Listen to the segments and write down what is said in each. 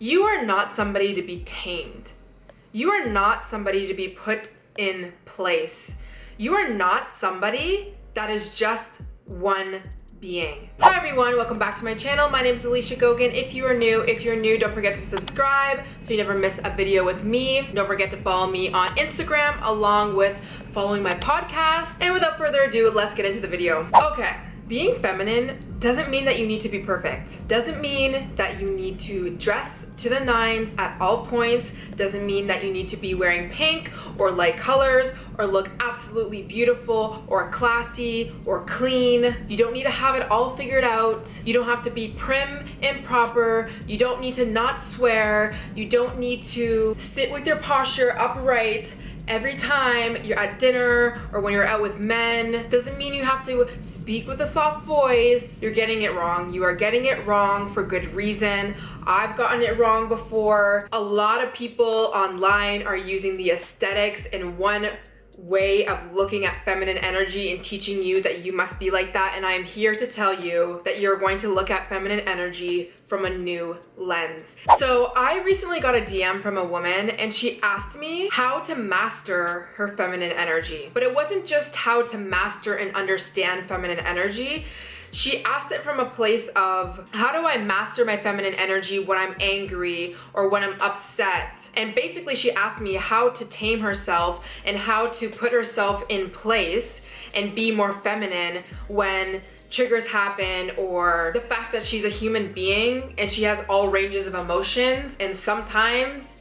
You are not somebody to be tamed. You are not somebody to be put in place. You are not somebody that is just one being. Hi everyone, welcome back to my channel. My name is Alicia Gogan. If you're new, don't forget to subscribe so you never miss a video with me. Don't forget to follow me on Instagram along with following my podcast. And without further ado, let's get into the video. Okay. Being feminine doesn't mean that you need to be perfect. Doesn't mean that you need to dress to the nines at all points. Doesn't mean that you need to be wearing pink or light colors or look absolutely beautiful or classy or clean. You don't need to have it all figured out. You don't have to be prim and proper. You don't need to not swear. You don't need to sit with your posture upright every time you're at dinner or when you're out with men. Doesn't mean you have to speak with a soft voice. You're getting it wrong. You are getting it wrong for good reason. I've gotten it wrong before. A lot of people online are using the aesthetics in one way of looking at feminine energy and teaching you that you must be like that, and I am here to tell you that you're going to look at feminine energy from a new lens. So I recently got a DM from a woman and she asked me how to master her feminine energy. But it wasn't just how to master and understand feminine energy. She asked it from a place of, how do I master my feminine energy when I'm angry or when I'm upset? And basically she asked me how to tame herself and how to put herself in place and be more feminine when triggers happen, or the fact that she's a human being and she has all ranges of emotions and sometimes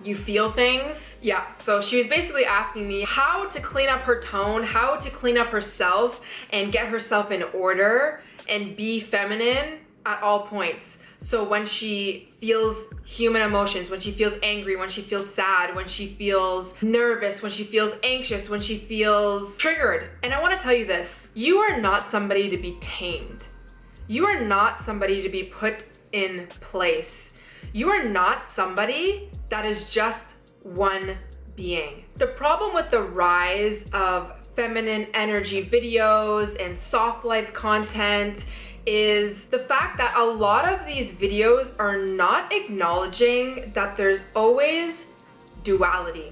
you feel things. Yeah, so she was basically asking me how to clean up her tone, how to clean up herself and get herself in order and be feminine at all points. So when she feels human emotions, when she feels angry, when she feels sad, when she feels nervous, when she feels anxious, when she feels triggered. And I want to tell you this, you are not somebody to be tamed. You are not somebody to be put in place. You are not somebody that is just one being. The problem with the rise of feminine energy videos and soft life content is the fact that a lot of these videos are not acknowledging that there's always duality.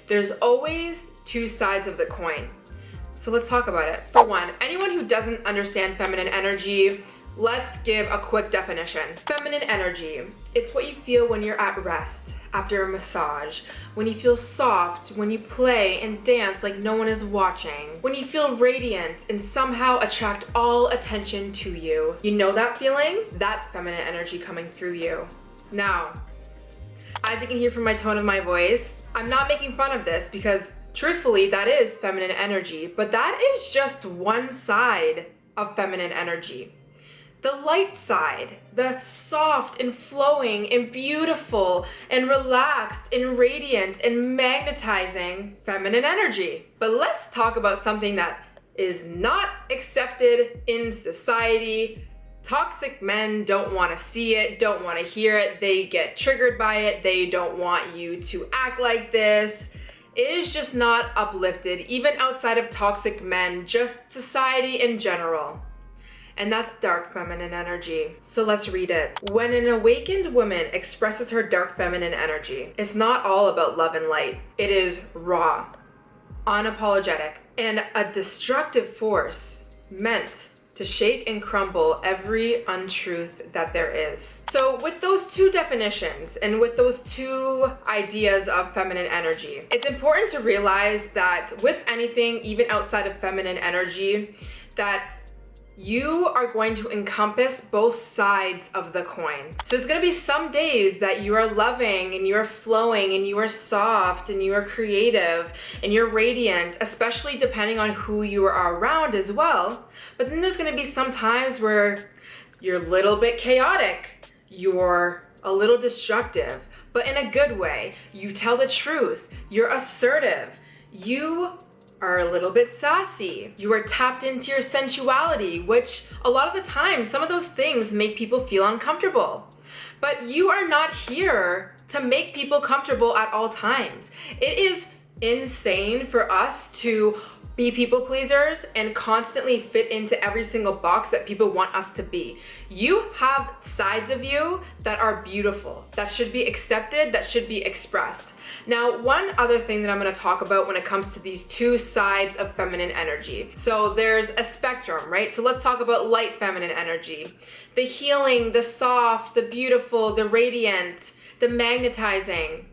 There's always two sides of the coin. So let's talk about it. For one, anyone who doesn't understand feminine energy, let's give a quick definition. Feminine energy, it's what you feel when you're at rest, after a massage, when you feel soft, when you play and dance like no one is watching, when you feel radiant and somehow attract all attention to you. You know that feeling? That's feminine energy coming through you. Now, as you can hear from my tone of my voice, I'm not making fun of this because truthfully, that is feminine energy, but that is just one side of feminine energy. The light side, the soft and flowing and beautiful and relaxed and radiant and magnetizing feminine energy. But let's talk about something that is not accepted in society. Toxic men don't want to see it, don't want to hear it. They get triggered by it. They don't want you to act like this. It is just not uplifted, even outside of toxic men, just society in general. And that's dark feminine energy. So let's read it. When an awakened woman expresses her dark feminine energy, it's not all about love and light. It is raw, unapologetic, and a destructive force meant to shake and crumble every untruth that there is. So with those two definitions and with those two ideas of feminine energy, it's important to realize that with anything, even outside of feminine energy, that you are going to encompass both sides of the coin. So there's gonna be some days that you are loving and you are flowing and you are soft and you are creative and you're radiant, especially depending on who you are around as well. But then there's gonna be some times where you're a little bit chaotic, you're a little destructive, but in a good way. You tell the truth, you're assertive, you are a little bit sassy. You are tapped into your sensuality, which a lot of the time, some of those things make people feel uncomfortable. But you are not here to make people comfortable at all times. It is insane for us to be people pleasers and constantly fit into every single box that people want us to be. You have sides of you that are beautiful, that should be accepted, that should be expressed. Now, one other thing that I'm going to talk about when it comes to these two sides of feminine energy. So there's a spectrum, right? So let's talk about light feminine energy. The healing, the soft, the beautiful, the radiant, the magnetizing.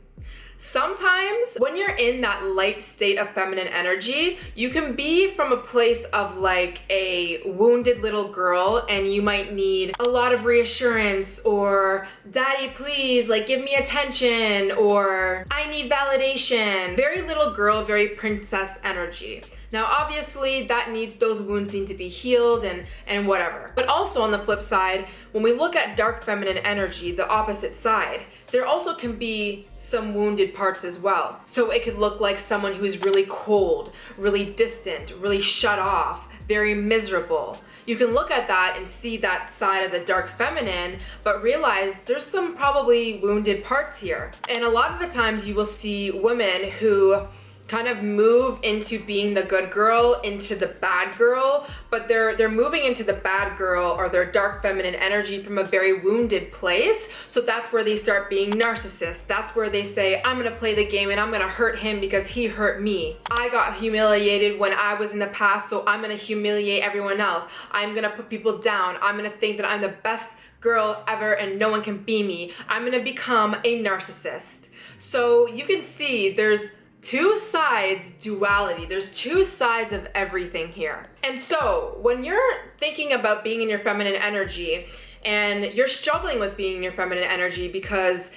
Sometimes when you're in that light state of feminine energy, you can be from a place of like a wounded little girl, and you might need a lot of reassurance, or daddy please, like give me attention, or I need validation. Very little girl, very princess energy. Now, obviously, those wounds need to be healed and whatever. But also on the flip side, when we look at dark feminine energy, the opposite side, there also can be some wounded parts as well. So it could look like someone who's really cold, really distant, really shut off, very miserable. You can look at that and see that side of the dark feminine, but realize there's some probably wounded parts here. And a lot of the times you will see women who kind of move into being the good girl, into the bad girl, but they're moving into the bad girl or their dark feminine energy from a very wounded place. So that's where they start being narcissists. That's where they say, I'm gonna play the game and I'm gonna hurt him because he hurt me. I got humiliated when I was in the past, so I'm gonna humiliate everyone else. I'm gonna put people down. I'm gonna think that I'm the best girl ever and no one can be me. I'm gonna become a narcissist. So you can see there's two sides, duality. There's two sides of everything here. And so when you're thinking about being in your feminine energy and you're struggling with being in your feminine energy because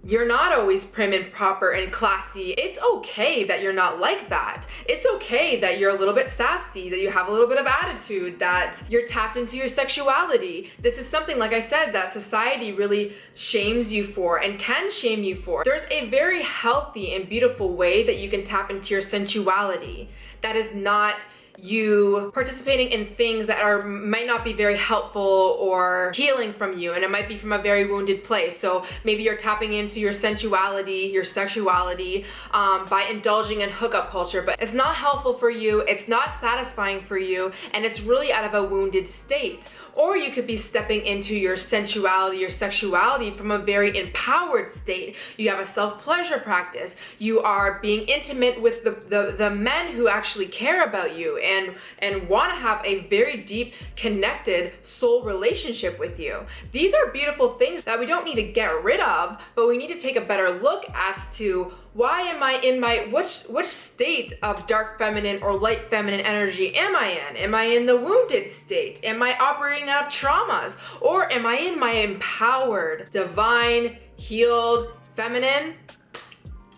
you're not always prim and proper and classy, it's okay that you're not like that. It's okay that you're a little bit sassy, that you have a little bit of attitude, that you're tapped into your sexuality. This is something, like I said, that society really shames you for and can shame you for. There's a very healthy and beautiful way that you can tap into your sensuality that is not you participating in things that might not be very helpful or healing from you, and it might be from a very wounded place. So maybe you're tapping into your sensuality, your sexuality, by indulging in hookup culture, but it's not helpful for you, it's not satisfying for you, and it's really out of a wounded state. Or you could be stepping into your sensuality, your sexuality from a very empowered state. You have a self-pleasure practice. You are being intimate with the men who actually care about you and want to have a very deep, connected soul relationship with you. These are beautiful things that we don't need to get rid of, but we need to take a better look as to why am I in which state of dark feminine or light feminine energy am I in? Am I in the wounded state? Am I operating out of traumas? Or am I in my empowered, divine, healed, feminine?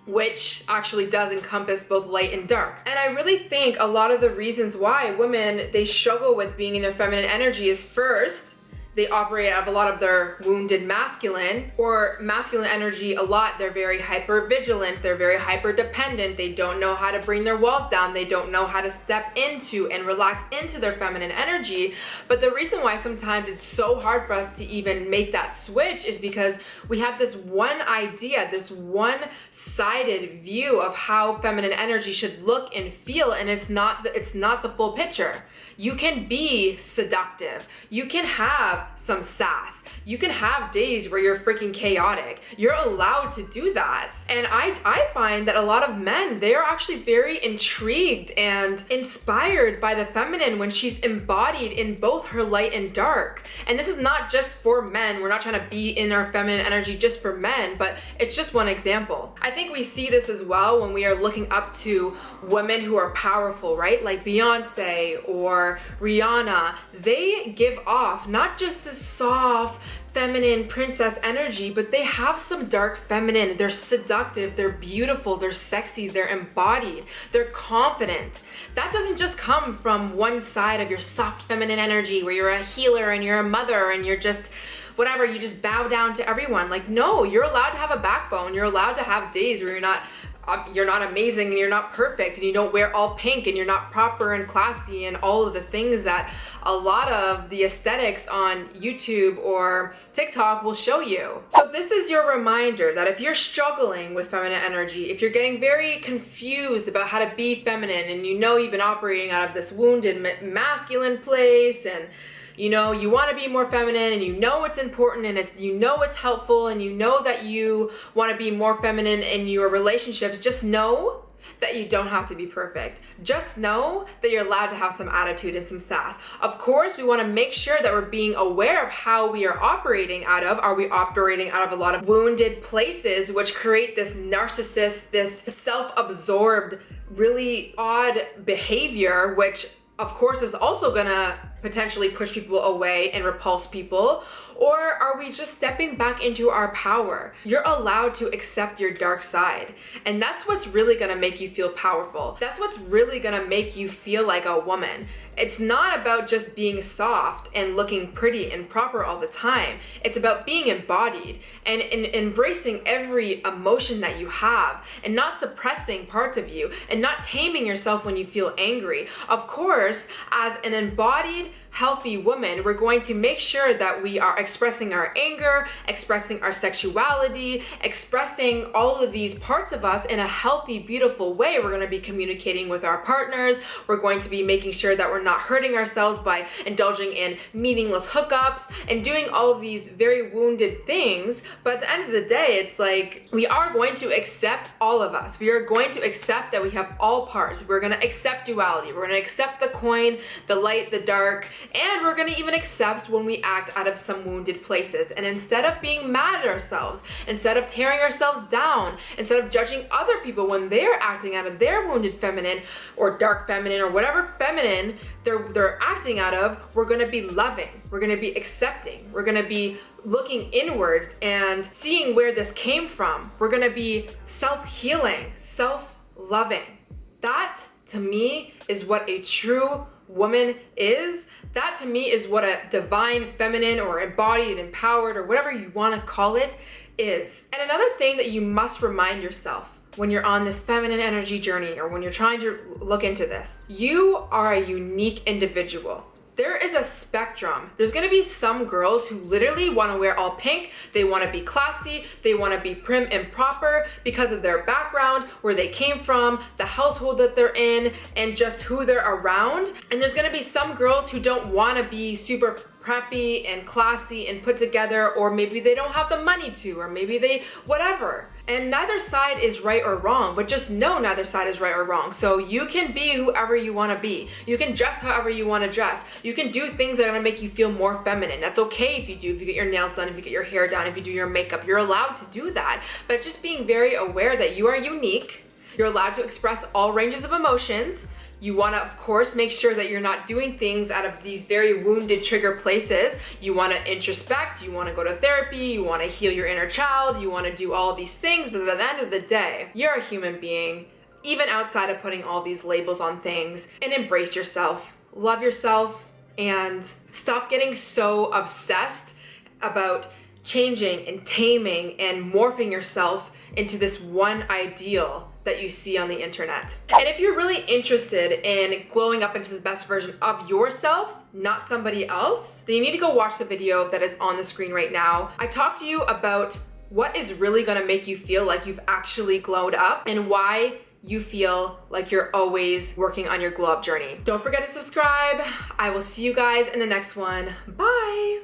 Which actually does encompass both light and dark. And I really think a lot of the reasons why women, they struggle with being in their feminine energy is, first, they operate out of a lot of their wounded masculine or masculine energy a lot. They're very hyper vigilant. They're very hyper dependent. They don't know how to bring their walls down. They don't know how to step into and relax into their feminine energy. But the reason why sometimes it's so hard for us to even make that switch is because we have this one idea, this one-sided view of how feminine energy should look and feel, and it's not the full picture. You can be seductive. You can have some sass. You can have days where you're freaking chaotic. You're allowed to do that. And I find that a lot of men, they are actually very intrigued and inspired by the feminine when she's embodied in both her light and dark. And this is not just for men. We're not trying to be in our feminine energy just for men, but it's just one example. I think we see this as well when we are looking up to women who are powerful, right? Like Beyonce or Rihanna. They give off not just this soft, feminine princess energy, but they have some dark feminine. They're seductive, they're beautiful, they're sexy, they're embodied, they're confident. That doesn't just come from one side of your soft feminine energy where you're a healer and you're a mother and you're just whatever, you just bow down to everyone. Like, no, you're allowed to have a backbone. You're allowed to have days where you're not you're not amazing and you're not perfect and you don't wear all pink and you're not proper and classy and all of the things that a lot of the aesthetics on YouTube or TikTok will show you. So this is your reminder that if you're struggling with feminine energy, if you're getting very confused about how to be feminine and you know you've been operating out of this wounded masculine place, and you know you want to be more feminine and you know it's important and it's helpful and you know that you want to be more feminine in your relationships, just know that you don't have to be perfect. Just know that you're allowed to have some attitude and some sass. Of course, we want to make sure that we're being aware of how we are operating out of. Are we operating out of a lot of wounded places which create this narcissist, this self-absorbed, really odd behavior, which of course is also gonna potentially push people away and repulse people? Or are we just stepping back into our power? You're allowed to accept your dark side. And that's what's really gonna make you feel powerful. That's what's really gonna make you feel like a woman. It's not about just being soft and looking pretty and proper all the time. It's about being embodied and embracing every emotion that you have and not suppressing parts of you and not taming yourself when you feel angry. Of course, as an embodied, healthy woman, we're going to make sure that we are expressing our anger, expressing our sexuality, expressing all of these parts of us in a healthy, beautiful way. We're going to be communicating with our partners. We're going to be making sure that we're not hurting ourselves by indulging in meaningless hookups and doing all of these very wounded things. But at the end of the day, it's like we are going to accept all of us. We are going to accept that we have all parts. We're going to accept duality. We're going to accept the coin, the light, the dark. And we're going to even accept when we act out of some wounded places. And instead of being mad at ourselves, instead of tearing ourselves down, instead of judging other people when they're acting out of their wounded feminine or dark feminine or whatever feminine they're acting out of, we're going to be loving. We're going to be accepting. We're going to be looking inwards and seeing where this came from. We're going to be self-healing, self-loving. That, to me, is what a true woman is. That, to me, is what a divine feminine or embodied, empowered, or whatever you want to call it is. And another thing that you must remind yourself when you're on this feminine energy journey or when you're trying to look into this, you are a unique individual. There is a spectrum. There's gonna be some girls who literally wanna wear all pink, they wanna be classy, they wanna be prim and proper because of their background, where they came from, the household that they're in, and just who they're around. And there's gonna be some girls who don't wanna be super preppy and classy and put together, or maybe they don't have the money to, or maybe they, whatever. And neither side is right or wrong, but just know neither side is right or wrong. So you can be whoever you want to be. You can dress however you want to dress. You can do things that are going to make you feel more feminine. That's okay if you do, if you get your nails done, if you get your hair done, if you do your makeup. You're allowed to do that. But just being very aware that you are unique. You're allowed to express all ranges of emotions. You want to, of course, make sure that you're not doing things out of these very wounded trigger places. You want to introspect, you want to go to therapy, you want to heal your inner child, you want to do all these things, but at the end of the day, you're a human being, even outside of putting all these labels on things, and embrace yourself, love yourself, and stop getting so obsessed about changing and taming and morphing yourself into this one ideal that you see on the internet. And if you're really interested in glowing up into the best version of yourself, not somebody else, then you need to go watch the video that is on the screen right now. I talked to you about what is really gonna make you feel like you've actually glowed up and why you feel like you're always working on your glow up journey. Don't forget to subscribe. I will see you guys in the next one. Bye.